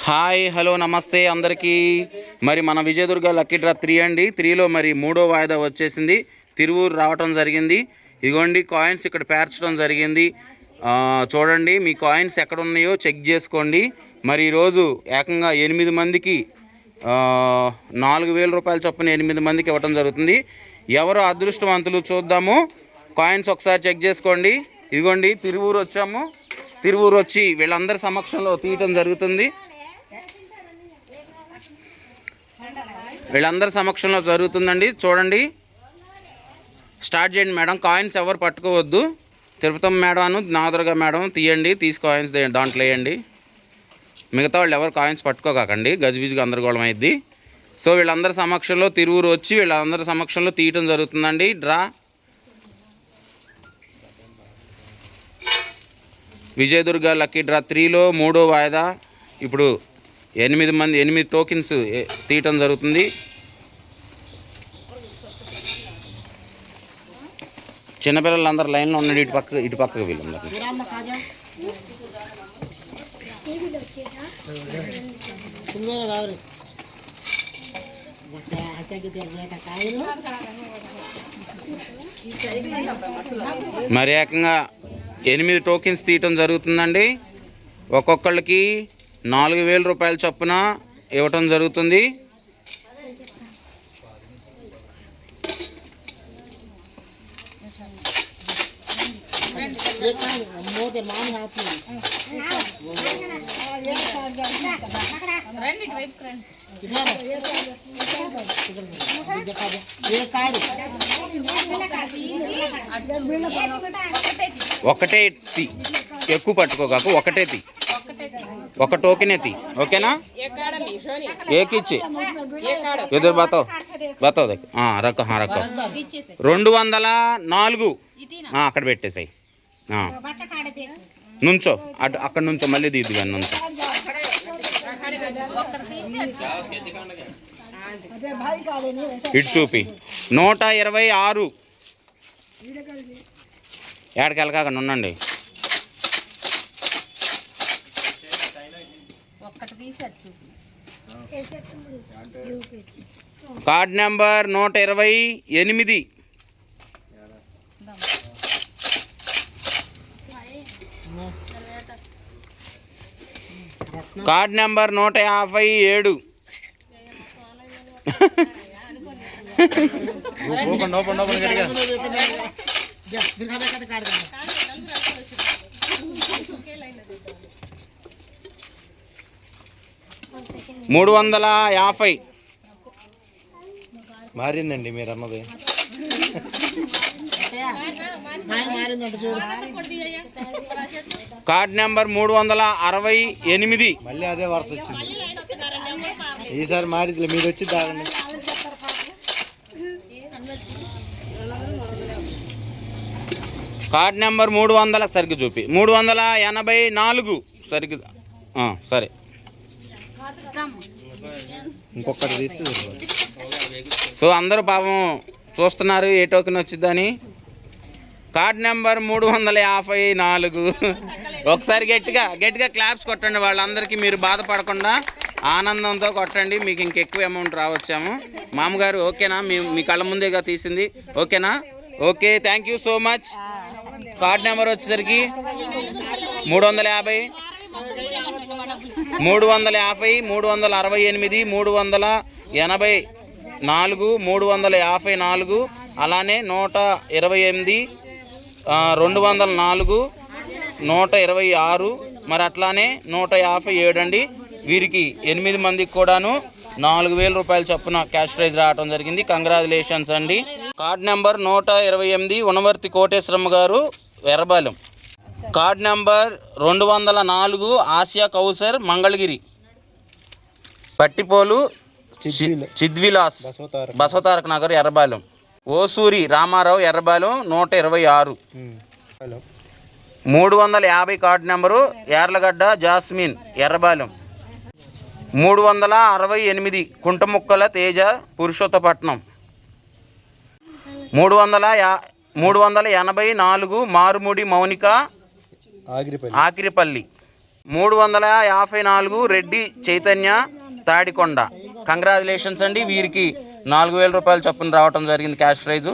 Hi hello నమస్తే అందరికీ. మరి మన విజయదుర్గ లక్కీ డ్రా 3 అండి. 3లో మరి 3వ వాయిదా వచ్చేసింది. తిరువూరు రావటం జరిగింది. ఇదిగోండి కాయిన్స్ ఇక్కడ పేర్చడం జరిగింది. చూడండి మీ కాయిన్స్ ఎక్కడ ఉన్నాయో చెక్ చేసుకోండి. మరి ఈరోజు ఏకంగా 8 మందికి 4000 రూపాయల చొప్పున 8 మందికి ఇవ్వటం జరుగుతుంది. ఎవరు అదృష్టవంతులు చూద్దాము. కాయిన్స్ ఒకసారి చెక్ చేసుకోండి. ఇదిగోండి తిరువూరు వచ్చాము. తిరువూరు వచ్చి వీళ్ళందరి సమక్షంలో తీయటం జరుగుతుంది. వీళ్ళందరి సమక్షంలో జరుగుతుందండి. చూడండి, స్టార్ట్ చేయండి మేడం. కాయిన్స్ ఎవరు పట్టుకోవద్దు. తిరుపతమ్మ మేడం నాదుర్గా మేడం తీయండి. తీసి కాయిన్స్ దాంట్లో వేయండి. మిగతా వాళ్ళు ఎవరు కాయిన్స్ పట్టుకోకండి, గజిబిజిగా గందరగోళం అయింది. సో వీళ్ళందరి సమక్షంలో తిరువూరు వచ్చి వీళ్ళందరి సమక్షంలో తీయటం జరుగుతుందండి డ్రా. విజయదుర్గ లక్కీ డ్రా 3లో 3వ వాయిదా. ఇప్పుడు 8 టోకెన్స్ తీయటం జరుగుతుంది. చిన్నపిల్లలందరూ లైన్లో ఉన్నాడు. ఇటు పక్కకు వీళ్ళందరూ. మరి ఏకంగా 8 టోకెన్స్ తీయటం జరుగుతుందండి. ఒక్కొక్కళ్ళకి 4000 రూపాయల చొప్పున ఇవ్వటం జరుగుతుంది. ఒకటే ఎక్కువ పట్టుకోగాకు, ఒకటే తీ, ఒక టోకెన్ తీ. ఓకేనా? ఏకిచ్చి ఇద్దరు బాతో రక్క 204 అక్కడ పెట్టేసాయి. నుంచో అక్కడ నుంచో మళ్ళీ తీద్దు కానీ నుంచో. ఇటు చూపి 126 ఏడకి వెళ్ళకాకండి ఉండండి. Card number 128. Card number 157. $350 మారిందండి మీరు అన్నది. Card number 368. మళ్ళీ అదే వరుస వచ్చింది. ఈసారి మారింది, మీరు వచ్చి తాగండి. కార్డ్ నెంబర్ 300 సరిగ్గా చూపి 384 సరిగ్గా. సరే, ఇంకొకటి తీస్తే. సో అందరూ పాపం చూస్తున్నారు ఏ టోకెన్ వచ్చిందని. Card number 354. ఒకసారి గట్టిగా క్లాప్స్ కొట్టండి వాళ్ళందరికీ. మీరు బాధపడకుండా ఆనందంతో కొట్టండి. మీకు ఇంకెక్కువ అమౌంట్ రావచ్చాము. మామగారు ఓకేనా? మీ కళ్ళ ముందేగా తీసింది. ఓకేనా? Okay, thank you so much. Card number వచ్చేసరికి 350, 350, 368, 384, 354, అలానే 128, 204, 126, మరి అట్లానే 157 అండి. వీరికి 8 మందికి కూడాను 4000 రూపాయల చొప్పున క్యాష్ ప్రైజ్ రావడం జరిగింది. కంగ్రాచులేషన్స్ అండి. కార్డ్ నెంబర్ 128 ఉనవర్తి కోటేశ్వరమ్మ గారు, Errabalem. Card number 204 Asiya Kausar, Mangalagiri. Pattipolu Chidvilas, Basavataraka Nagar, Errabalem. Osuri Ramarao, Errabalem, 126. 350 card number Yarlagadda Jasmine, Errabalem. 368 Kuntamukkala Teja, Purushottapatnam. 384 Marumudi Mounika, Akiripalli. 354 Reddy Chaitanya Tadikonda. Congratulations అండి, వీరికి 4000 రూపాయలు చొప్పున రావటం జరిగింది క్యాష్ ప్రైజు.